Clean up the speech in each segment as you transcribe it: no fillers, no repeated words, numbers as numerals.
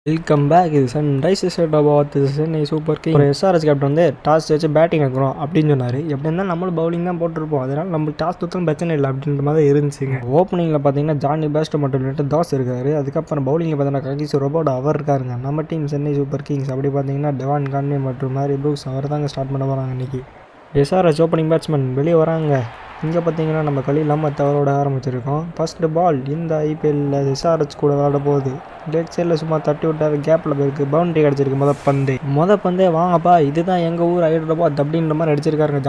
Welcome back. இது Sunrisers Hyderabad Chennai super king. ஒரு SRS captain வந்து டாஸ் வச்சு பேட்டிங் எடுக்கிறோம் அப்படின்னு சொன்னார். எப்படி இருந்தால் நம்மளும் பவுலிங் தான் போட்டிருப்போம், அதனால் நம்மளுக்கு டாஸ் தூத்தலும் பிரச்சனை இல்லை அப்படின்ற மாதிரி இருந்துச்சுங்க. ஓப்பனிங்கில் பார்த்தீங்கன்னா ஜானி பேஸ்டோ மட்டும் இல்லைட்டு தாஸ் இருக்காரு. அதுக்கப்புறம் பவுலிங்கில் பார்த்தீங்கன்னா ககிசோ ரபாடா அவர் இருக்காருங்க. நம்ம டீம் சென்னை சூப்பர் கிங்ஸ் அப்படி பார்த்தீங்கன்னா டெவான் கான்வே மற்றும் மேரி ப்ரூக்ஸ் அவர் தாங்க ஸ்டார்ட் பண்ண போகிறாங்க இன்றைக்கி. எஸ்ஆர்எஸ் ஓப்பனிங் பேட்ஸ்மேன் வெளியே வராங்க. இங்கே பார்த்தீங்கன்னா நம்ம கலீல் அஹ்மத் அவரோட ஆரம்பிச்சிருக்கோம். ஃபர்ஸ்ட் பால் இந்த ஐபிஎல்லில் எஸ்ஆர்எச் கூட விளாட போகுது. லெக் சைடில் சும்மா தட்டி விட்டாரு, கேப்பில் போயிருக்கு, பவுண்டரி கிடச்சிருக்கு. மொதல் பந்தே வாங்கப்பா, இதுதான் எங்கள் ஊர் ஹைதராபாத் அப்படின்ற மாதிரி அடிச்சிருக்காருங்க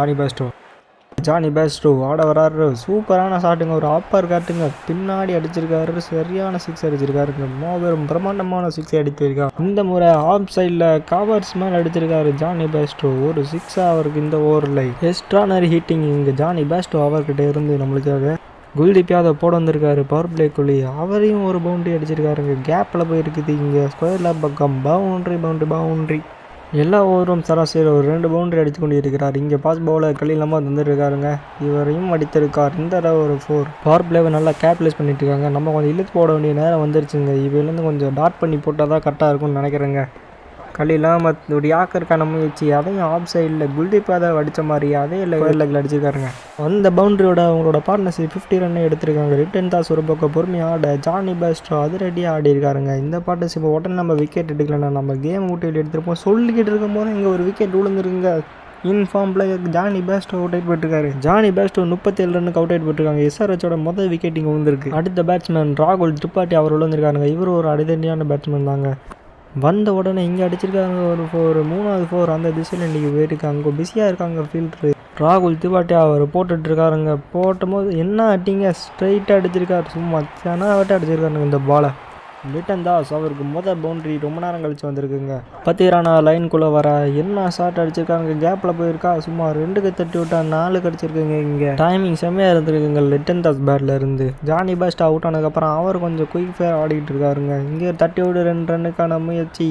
ஜானி பேஸ்டோ ஆட வராரு. சூப்பரான ஷாட்டுங்க, ஒரு ஆப்பர் காட்டுங்க, பின்னாடி அடிச்சிருக்காரு, சரியான சிக்ஸ் அடிச்சிருக்காருங்க. மாபெரும் பிரம்மாண்டமான சிக்ஸ் அடிச்சிருக்காரு. இந்த முறை ஆஃப் சைடில் கவர்ஸ் மேலே அடிச்சிருக்காரு ஜானி பேஸ்டோ. ஒரு சிக்ஸாக அவருக்கு இந்த ஓவரில் எக்ஸ்ட்ரானரி ஹீட்டிங் இங்கே ஜானி பேஸ்டோ அவர்கிட்ட இருந்து நம்மளுக்காக. குல்தீப் யாதவ் போட வந்திருக்காரு பவர் பிளேக்குள்ளி, அவரையும் ஒரு பவுண்டரி அடிச்சிருக்காருங்க. கேப்பில் போயிருக்குது, இங்கே ஸ்கொயரில் பக்கம் பவுண்டரி. எல்லா ஓவரும் சராசரி ஒரு 2 பவுண்டரி அடித்து கொண்டு இருக்கிறார். இங்கே பாஸ் பவுலர் கலீல் அஹ்மத் வந்துருக்காருங்க, இவரையும் அடித்திருக்கார். இந்த ஒரு 4 பவர் பிளேவை நல்லா கேப்டலைஸ் பண்ணிட்டு இருக்காங்க. நம்ம கொஞ்சம் இழுத்து போட வேண்டிய நேரம் வந்துருச்சுங்க. இவலேருந்து கொஞ்சம் டாட் பண்ணி போட்டால் தான் கரெக்டாக இருக்கும்னு நினைக்கிறேங்க. கலீல் அஹ்மத் ஒரு யாக்கருக்கான முயற்சி, அதையும் ஆஃப் சைடில் குல்தீப் யாதவ் அடித்த மாதிரி அதே லெக்கில் அடிச்சிருக்காருங்க. அந்த பவுண்டரியோட அவங்களோட பார்ட்னர்ஷிப் 50 ரன் எடுத்திருக்காங்க. ரிட்டன் தாஸ் ஒரு பக்கம் பொறுமையாக ஆட, ஜானி பேஸ்டோ அதிரடியாக ஆடி இருக்காருங்க. இந்த பார்ட்னர்ஷிப் உடனே நம்ம விக்கெட் எடுக்கலன்னா நம்ம கேம் விட்டு எடுத்துருப்போம் சொல்லிக்கிட்டு இருக்கும் போது இங்கே ஒரு விக்கெட் விழுந்துருங்க. In form player Jonny Bairstow out ஆகிட்டு போயிட்டுருக்காரு. ஜானி பேஸ்டோ 37 ரன்னுக்கு அவுட் ஆகிட்டு போயிட்டுருக்காங்க. எஸ்ஆர்எச்சோட மொதல் விக்கெட் இங்கே விழுந்திருக்கு. அடுத்த பேட்ஸ்மேன் ராகுல் திரிபாட்டி அவர் விழுந்திருக்காருங்க. இவர் ஒரு அதிரடியான பேட்ஸ்மேன் தாங்க. வந்த உடனே இங்கே அடிச்சிருக்காங்க ஒரு 3வது 4 அந்த திசையில் இன்றைக்கி போயிருக்கு. அங்கே பிஸியாக இருக்காங்க ஃபீல்ட்ரு. ராகுல் திரிபாட்டி அவர் போட்டுட்ருக்காருங்க. போட்டும்போது என்ன அட்டிங்க ஸ்ட்ரைட்டாக அடிச்சிருக்காரு, சும்மா செனாவட்ட அடிச்சிருக்காருங்க இந்த பாலை. லிட்டன் தாஸ் அவருக்கு மொதல் பவுண்டரி ரொம்ப நேரம் கழிச்சு வந்திருக்குங்க. பத்திரானா லைனுக்குள்ளே வர என்ன ஷாட் அடிச்சிருக்காங்க, கேப்பில் போயிருக்கா, சும்மா 2க்கு தட்டி விட்டா 4 அடிச்சிருக்குங்க. இங்கே டைமிங் செம்மையாக இருந்திருக்குங்க லிட்டன் தாஸ் பேட்டில் இருந்து. ஜானி பேஸ்டோ அவுட் ஆனதுக்கப்புறம் அவர் கொஞ்சம் குயிக் ஃபேர் ஆடிக்கிட்டு இருக்காருங்க. இங்கே தட்டி விடு 2 ரன்னுக்கான முயற்சி,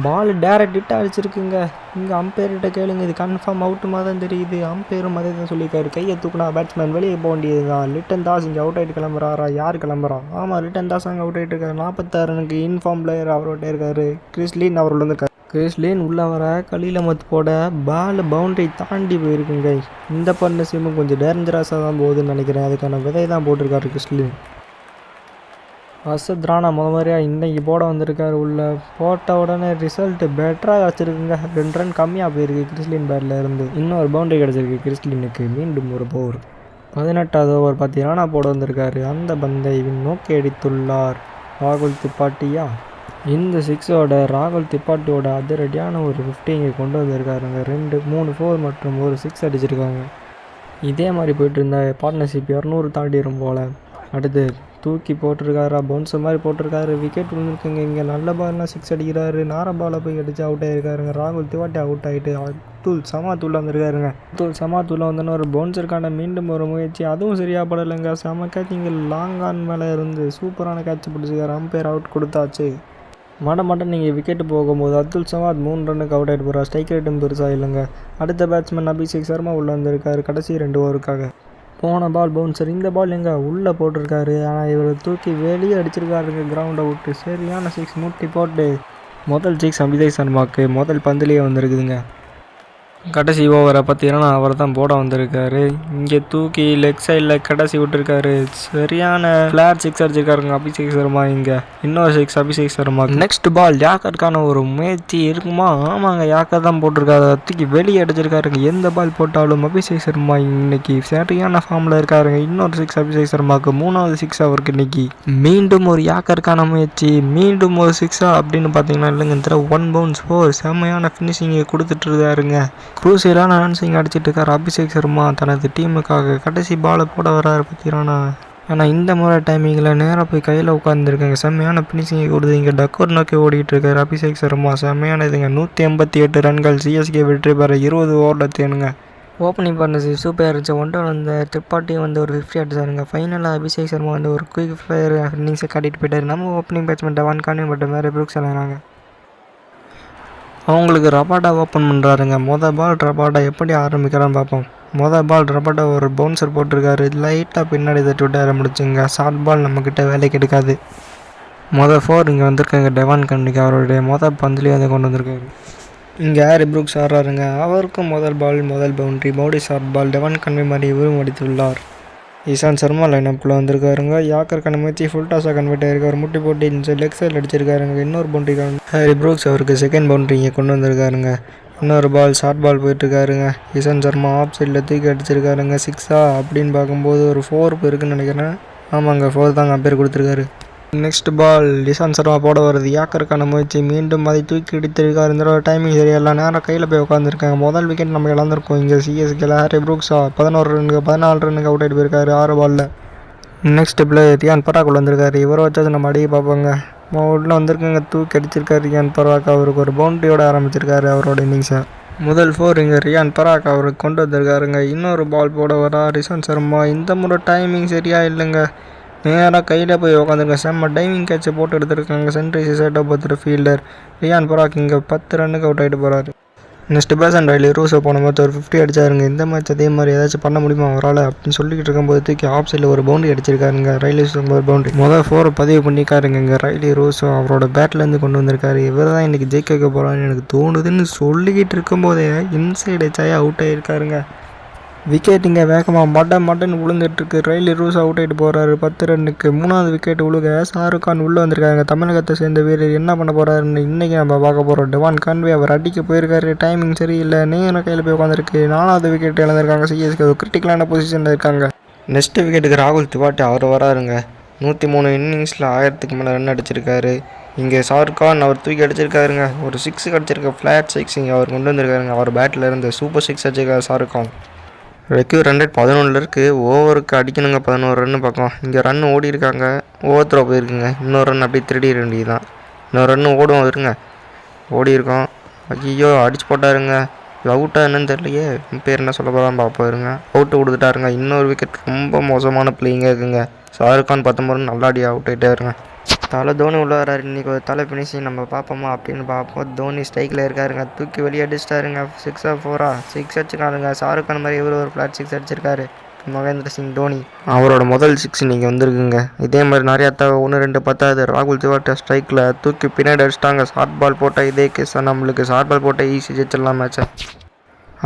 பால் டேரக்ட் ஹிட் அடிச்சிருக்குங்க. இங்கே அம்பையர்கிட்ட கேளுங்க, இது கன்ஃபார்ம் அவுட்டு மாதிரி தான் தெரியுது. அம்பையரும் அதே தான் சொல்லியிருக்காரு. கையை தூக்குனா பேட்ஸ்மேன் வெளியே போக வேண்டியது தான். லிட்டன் தாஸ் இங்கே அவுட் ஆகிட்டு கிளம்புறாரா, யார் கிளம்புறா? ஆமாம், லிட்டன் தாஸ் அங்கே அவுட் ஆகிட்டு இருக்காரு. 46 ரனுக்கு இன்ஃபார்ம் பிளேயர் அவர்கிட்ட இருக்காரு. கிறிஸ் லீன் அவர் வந்துருக்காரு. கிறிஸ் லீன் உள்ளே வர கலீல் அஹ்மத் போட பால் பவுண்டரி தாண்டி போயிருக்குங்க. இந்த பார்ட்னர்ஷிப்பும் கொஞ்சம் டேஞ்சரஸாக தான் போகுதுன்னு நினைக்கிறேன். அதுக்கான விதை தான் போட்டிருக்காரு கிறிஸ் லீன். அசத் ராணா முறையாக இன்றைக்கி போட வந்திருக்காரு. உள்ளே போட்ட உடனே ரிசல்ட்டு பெட்டராக கிடச்சிருக்குங்க. 2 ரன் கம்மியாக போயிருக்கு கிறிஸ்லின் பேட்டில் இருந்து. இன்னொரு பவுண்டரி கிடச்சிருக்கு கிறிஸ்லினுக்கு. மீண்டும் ஒரு ஓவர் 18வது ஓவர் ராணா போட வந்திருக்காரு. அந்த பந்தை நோக்கி அடித்துள்ளார் ராகுல் திரிபாட்டியா. இந்த 6ஓட ராகுல் திரிபாட்டியோட அதிரடியான ஒரு 50 இங்கே கொண்டு வந்திருக்காருங்க. 2 3 4 மற்றும் ஒரு 6 அடிச்சிருக்காங்க. இதே மாதிரி போயிட்டு இருந்த பார்ட்னர்ஷிப் 200 தாண்டிடும் போல். அடுத்து தூக்கி போட்டிருக்காரா, பவுன்ஸர் மாதிரி போட்டிருக்காரு, விக்கெட் விழுந்துருக்குங்க. இங்கே நல்ல பால்னால் 6 அடிக்கிறாரு. நார பாலை போய் அடித்து அவுட் ஆகிருக்காருங்க. ராகுல் திரிபாட்டி அவுட் ஆகிட்டு அப்துல் சமாத்துள்ள வந்திருக்காருங்க. அப்துல் சமாத்துள்ள வந்தோன்னு ஒரு பவுன்சருக்கான மீண்டும் ஒரு முயற்சி, அதுவும் சரியாக படலைங்க. செம கேட்ச் இங்கே லாங் ஆன் மேலே இருந்து சூப்பரான கேட்ச் பிடிச்சிருக்காரு. அம்பையர் அவுட் கொடுத்தாச்சு. மடம் நீங்கள் விக்கெட்டு போகும்போது அப்துல் சமாத் 3 ரன்னுக்கு அவுட் ஆகிட்டு போகிறார். ஸ்ட்ரைக் ரேட்டும் பெருசாக இல்லைங்க. அடுத்த பேட்ஸ்மேன் அபிஷேக் சர்மா உள்ளே வந்திருக்காரு கடைசி 2 ஓவருக்காக. போன பால் பவுன்சர், இந்த பால் எங்கே உள்ளே போட்டிருக்காரு. ஆனால் இவர் தூக்கி வெளியே அடிச்சிருக்காருங்க கிரவுண்டை விட்டு. சரியான 6 மூட்டி போட்டு முதல் 6 அபிஷேக் சர்மாவுக்கு முதல் பந்திலேயே வந்திருக்குதுங்க. கடைசி ஓவரை பார்த்தீங்கன்னா அவர் தான் போட வந்திருக்காரு. இங்கே தூக்கி லெக் சைடில் கடைசி விட்டுருக்காரு. சரியான ஃப்ளாட் 6 அடிச்சிருக்காருங்க அபிஷேக் சர்மா. இங்கே இன்னொரு 6 அபிஷேக் சர்மா. நெக்ஸ்ட் பால் யாக்கருக்கான ஒரு முயற்சி இருக்குமா? ஆமாங்க, யாக்கர் தான் போட்டிருக்காரு. தூக்கி வெளியே அடிச்சிருக்காருங்க. எந்த பால் போட்டாலும் அபிஷேக் சர்மா இன்னைக்கு சரியான ஃபார்மில் இருக்காருங்க. இன்னொரு 6 அபிஷேக் சர்மாவுக்கு. 3வது 6 அவருக்கு இன்னைக்கு. மீண்டும் ஒரு யாக்கருக்கான முயற்சி, மீண்டும் ஒரு 6 அப்படின்னு பார்த்தீங்கன்னா இல்லைங்க, இந்த 1 பவுன்ஸ் 4 செம்மையான ஃபினிஷிங்கை கொடுத்துட்டு இருக்காருங்க. குரூசியலான ரன்ஸ் இங்கே அடிச்சிட்டு இருக்கார் அபிஷேக் சர்மா தனது டீமுக்காக. கடைசி பாலை போட வர்றாரு பார்த்தீங்கன்னா. ஆனால் இந்த முறை டைமிங்கில் நேராக போய் கையில் உட்காந்துருக்காங்க. செம்மையான ஃபினிஷிங்கை கொடுத்து இங்கே டக்கோர் நோக்கி ஓடிட்டு இருக்காரு அபிஷேக் சர்மா. செம்மையான இதுங்க. 188 ரன்கள் சிஎஸ்கே வெற்றி பெற 20 ஓவரில் தேனுங்க. ஓப்பனிங் பார்ட்னர்ஷிப் சூப்பராக இருந்துச்சு. 1 டவுன் வந்து திரிபாட்டி வந்து ஒரு 50 அடிச்சாருங்க. ஃபைனலாக அபிஷேக் சர்மா வந்து ஒரு குயிக் ஃபயர் இன்னிங்ஸை காட்டிட்டு போயிட்டார். நம்ம ஓப்பனிங் பேட்ஸ்மேன் டெவான் கான்வே மட்டும் மேரி ப்ரூக்ஸ் விளையாடுறாங்க. அவங்களுக்கு ரபாடா ஓப்பன் பண்ணுறாருங்க. மொதல் பால் ரபாடா எப்படி ஆரம்பிக்கிறான்னு பார்ப்போம். மொதல் பால் ரபாடா ஒரு பவுன்சர் போட்டிருக்காரு. லைட்டாக பின்னாடி தட்டி விட்டு முடிச்சுங்க. ஷார்ட் பால் நம்மக்கிட்ட வேலைக்கு எடுக்காது. மொதல் 4 இங்கே வந்திருக்காங்க. டெவான் கன்னிக்கு அவருடைய மொதல் பந்துலேயே அதை கொண்டு வந்திருக்காரு. இங்கே ஹாரி ப்ரூக்ஸ் ஆடுறாருங்க. அவருக்கும் முதல் பவுண்டரி மோடி ஷார்ட் பால். டெவான் கன்வே மாதிரி இவரும் அடித்துள்ளார். இசாந்த் சர்மா லைனப்பில் வந்திருக்காருங்க. யாக்கர் கண்ணமுச்சி ஃபுல் டாஸாக கன்வெர்ட் ஆகிருக்காரு. முட்டி போட்டு இந்த லெக் சைடில் அடிச்சிருக்காருங்க. இன்னொரு பவுண்டரி ஹாரி ப்ரூக்ஸ் அவருக்கு செகண்ட் பவுண்டரி இங்கே கொண்டு வந்திருக்காருங்க. இன்னொரு பால் ஷார்ட் பால் போயிட்டுருக்காருங்க. இசாந்த் சர்மா ஆஃப் சைடில் தூக்கி அடிச்சிருக்காருங்க. 6 அப்படின்னு பார்க்கும்போது ஒரு 4 இருக்குன்னு நினைக்கிறேன். ஆமாங்க 4 தாங்க பேர் கொடுத்துருக்காரு. நெக்ஸ்ட் பால் இசாந்த் சர்மா போட வருது. யாக்கருக்கான முயற்சி மீண்டும் அதை தூக்கி அடித்திருக்காரு. இந்த டைமிங் சரியில்லை. நேரம் கையில் போய் உட்காந்துருக்காங்க. முதல் விக்கெட் நம்ம இழந்திருக்கோம் இங்கே சிஎஸ்கேல. ஹாரி ப்ரூக்ஸா 14 ரன்னுக்கு அவுட் ஆகிட்டு போயிருக்காரு 6 பாலில். நெக்ஸ்ட் பிளேயர் ரியான் பராக் வந்திருக்காரு. இவரை வச்சாச்சு நம்ம அடிக்க பார்ப்போங்க. உள்ளே வந்திருக்காங்க. தூக்கி அடிச்சிருக்காரு ரியான் பராக். அவருக்கு ஒரு பவுண்டரியோட ஆரம்பிச்சிருக்காரு அவரோட இன்னிங்ஸை. முதல் 4 இங்கே ரியான் பராக் அவருக்கு கொண்டு வந்திருக்காருங்க. இன்னொரு பால் போட வரா இசாந்த் சர்மா. இந்த முறை டைமிங் சரியா இல்லைங்க. நேராக கையில் போய் உட்காந்துருங்க. செம்ம டைமிங் கேட்சை போட்டு எடுத்துருக்காங்க Sunrisers side off fielder Riyan Parag. இங்கே 10 ரன்னுக்கு அவுட் ஆகிட்டு போகிறாரு. நெக்ஸ்ட் பேசன் ரைலி ரூஸை போன மேட்ச் ஒரு 50 அடிச்சாருங்க. இந்த மேட்ச் அதே மாதிரி ஏதாச்சும் பண்ண முடியுமா அவரால் அப்படின்னு சொல்லிக்கிட்டு இருக்கும்போது தூக்கி ஆஃப் சைடில் ஒரு பவுண்டரி அடிச்சிருக்காருங்க. ரைலி ஒரு பவுண்டரி முதல் 4 பதிவு பண்ணிக்காருங்க. இங்கே ரைலி ரூஸும் அவரோட பேட்லேருந்து கொண்டு வந்திருக்காரு. இவர் தான் இன்றைக்கி ஜெயிக்க வைக்க போகிறான்னு எனக்கு தோணுதுன்னு சொல்லிக்கிட்டு இருக்கும்போதே இன்சைடு எச்சாயா அவுட் ஆகிருக்காருங்க. விக்கெட் இங்கே வேகமாக மட்டன்னு விழுந்துட்டுருக்கு. ரைலி ரூஸ் அவுட் ஆகிட்டு போகிறாரு 10 ரன்னுக்கு. 3வது விக்கெட் விழுக ஷாருக் கான் உள்ளே வந்திருக்காங்க. தமிழகத்தை சேர்ந்த வீரர் என்ன பண்ண போகிறாருன்னு இன்றைக்கி நம்ம பார்க்க போகிறோம். டெவான் கன்வே அவர் அடிக்க போயிருக்காரு. டைமிங் சரியில்லை. நேரம் கையில் போய் உட்காந்துருக்கு. 4வது விக்கெட் இழந்திருக்காங்க. சிஎஸ்கே கிரிட்டிக்கலான பொசிஷனில் இருக்காங்க. நெக்ஸ்ட் விக்கெட்டுக்கு ராகுல் திவாட்டி அவர் வராருங்க. 103 இன்னிங்ஸில் 1000க்கு மேலே ரன் அடிச்சிருக்காரு. இங்கே ஷாருக் கான் அவர் தூக்கி அடிச்சிருக்காருங்க. ஒரு 6 அடிச்சிருக்க ஃப்ளாட் 6 இங்கே அவர் கொண்டு வந்திருக்காருங்க. அவர் பேட்டில் இருந்து சூப்பர் 6 அடிச்சிருக்காரு ஷாருக் கான். ரெக்யூர் 11 இருக்குது. ஓவருக்கு அடிக்கணுங்க 11 ரன்னு பக்கம். இங்கே ரன் ஓடி இருக்காங்க. ஓவர் த்ரோ போயிருக்குங்க. இன்னொரு ரன் அப்படியே திருடிட வேண்டியது தான். இன்னொரு ரன்னு ஓடும் இருங்க. ஓடி இருக்கோம். ஐயோ அடிச்சு போட்டாருங்க. அவுட்டாக என்னன்னு தெரியலையே. பேர் என்ன சொல்ல போகிறான்னு பார்ப்போம் இருங்க. அவுட்டு கொடுத்துட்டாருங்க. இன்னொரு விக்கெட் ரொம்ப மோசமான பிளேயிங்காக இருக்குங்க. ஷாருக் கான் 19 ரன் நல்லா அடி அவுட் ஆகிட்டாருங்க. தோனி உள்ள வராரு. இன்றைக்கி ஒரு ஃபினிஷிங் நம்ம பார்ப்போமா அப்படின்னு பார்ப்போம். தோனி ஸ்ட்ரைக்கில் இருக்காருங்க. தூக்கி வெளியே அடிச்சிட்டாருங்க. 6 4 6 அடிச்சிருக்காருங்க. ஷாருக் கான் மாதிரி இவர் ஒரு ஃப்ளாட் 6 அடிச்சிருக்காரு. மகேந்திர சிங் தோனி அவரோட முதல் 6 நீங்கள் வந்திருக்குங்க. இதே மாதிரி நிறையா 1 2 10 ராகுல் திவாட்டி ஸ்ட்ரைக்கில் தூக்கி பின்னாடி அடிச்சிட்டாங்க. ஷார்ட் பால் போட்டால் இதே கேஸ் நம்மளுக்கு. ஷார்ட் பால் போட்டால் ஈஸி ஜெயிச்சிடலாம் மேட்சை.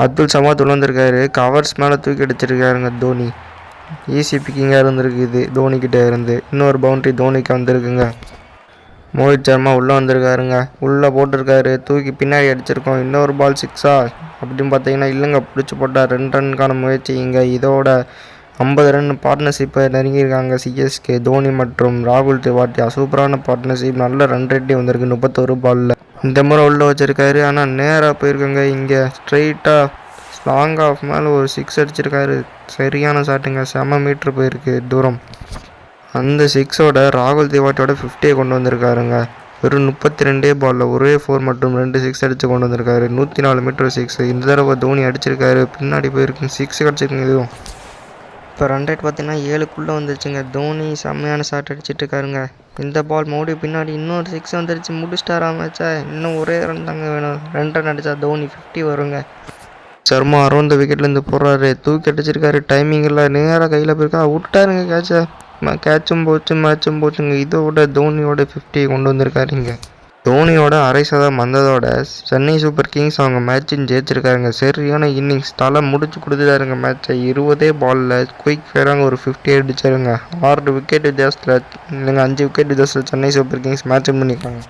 அப்துல் சமாத் உள்ள வந்திருக்காரு. கவர்ஸ் மேலே தூக்கி அடிச்சிருக்காருங்க தோனி. ஈஸி பிக்கிங்காக இருந்திருக்குது தோனிக்கிட்டே இருந்து. இன்னொரு பவுண்டரி தோனிக்கு வந்திருக்குங்க. மோஹித் சர்மா உள்ளே வந்திருக்காருங்க. உள்ளே போட்டிருக்காரு. தூக்கி பின்னாடி அடிச்சிருக்கோம். இன்னொரு பால் 6 அப்படின்னு பார்த்தீங்கன்னா இல்லைங்க பிடிச்சி போட்டால் 2 ரன்னுக்கான முயற்சி. இங்கே இதோட 50 ரன் பார்ட்னர்ஷிப்பை நெருங்கியிருக்காங்க சிஎஸ்கே. தோனி மற்றும் ராகுல் திவாட்டி சூப்பரான பார்ட்னர்ஷிப். நல்ல ரன் ரேட்டே வந்திருக்கு 31 பாலில். இந்த முறை உள்ளே வச்சுருக்காரு. ஆனால் நேராக போயிருக்காங்க. இங்கே ஸ்ட்ரெயிட்டாக லாங் ஆஃப் மேலே ஒரு 6 அடிச்சிருக்காரு. சரியான ஷாட்டுங்க. செம மீட்ரு போயிருக்கு தூரம். அந்த 6ஓட ராகுல் திவாட்டியோட 50 கொண்டு வந்திருக்காருங்க. வெறும் 32 பாலில் ஒரே 4 மற்றும் 2 6 அடித்து கொண்டு வந்திருக்காரு. 104 மீட்டர் 6. இந்த தடவை தோனி அடிச்சிருக்காரு. பின்னாடி போயிருக்கு 6 அடிச்சிருக்குங்க. இதுவும் இப்போ ரன் ரேட் பார்த்தீங்கன்னா 7க்குள்ளே வந்துருச்சுங்க. தோனி செம்மையான ஷாட் அடிச்சிட்டு இருக்காருங்க. இந்த பால் மோடி பின்னாடி இன்னொரு 6 வந்துருச்சு. முடிச்சிட்டாரா மேட்சா? இன்னும் ஒரே ரன் தாங்க வேணும். 2 ரன் அடித்தா தோனி 50 வருங்க. சர்மா அரௌண்ட் விக்கெட்லேருந்து போடுறாரு. தூக்கி அடிச்சிருக்காரு. டைமிங் இல்லை. நேராக கையில் போயிருக்கா. விட்டாருங்க கேட்சை. கேட்சும் போச்சு மேட்சும் போச்சுங்க. இதோட தோனியோட 50 கொண்டு வந்திருக்காருங்க. தோனியோட 1/2 வந்ததோட சென்னை சூப்பர் கிங்ஸ் அவங்க மேட்சின்னு ஜெயிச்சிருக்காருங்க. சரியான இன்னிங்ஸ். தலை முடிச்சு கொடுத்துட்டாருங்க மேட்சை. 20 பாலில் குயிக் ஃபேராக ஒரு 50 அடிச்சாருங்க. 6 விக்கெட் வித்தியாசத்தில் இல்லைங்க 5 விக்கெட் வித்தியாசத்தில் சென்னை சூப்பர் கிங்ஸ் மேட்ச் பண்ணியிருக்காங்க.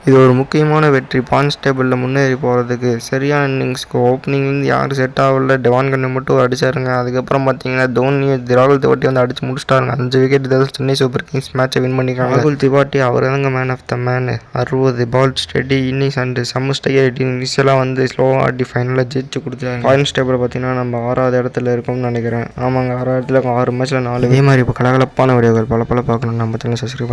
இது ஒரு முக்கியமான வெற்றி. பாயிண்ட்ஸ் டேபிளில் முன்னேறி போகிறதுக்கு. சரியான இன்னிங்ஸ்க்கு ஓப்பனிங்லேருந்து யாரும் செட் ஆகல. டெவான் கன்னு மட்டும் அடிச்சாருங்க. அதுக்கப்புறம் பார்த்தீங்கன்னா தோனி ராகுல் திவாட்டி வந்து அடிச்சு முடிச்சிட்டாருங்க. 5 விக்கெட் இதில் சென்னை சூப்பர் கிங்ஸ் மேட்சை வின் பண்ணியிருக்காங்க. ராகுல் திவாட்டி அவர் தாங்க man of the man. 60 ball steady innings and சமஸ்டே இனிஷியலாக வந்து ஸ்லோவாக ஆடி ஃபைனலாக ஜெயிச்சு கொடுத்தாங்க. பாயிண்ட்ஸ் டேபிளில் பார்த்தீங்கன்னா நம்ம 6வது இடத்துல இருக்கோம்னு நினைக்கிறேன். ஆமாங்க 6வது இடத்துல 6 மேட்ச்சில் 4. இதே மாதிரி இப்போ கலகலப்பான வீடியோக்கள் பல பார்க்கணும். நம்ம சேனல் சப்ஸ்கிரைப் பண்ணி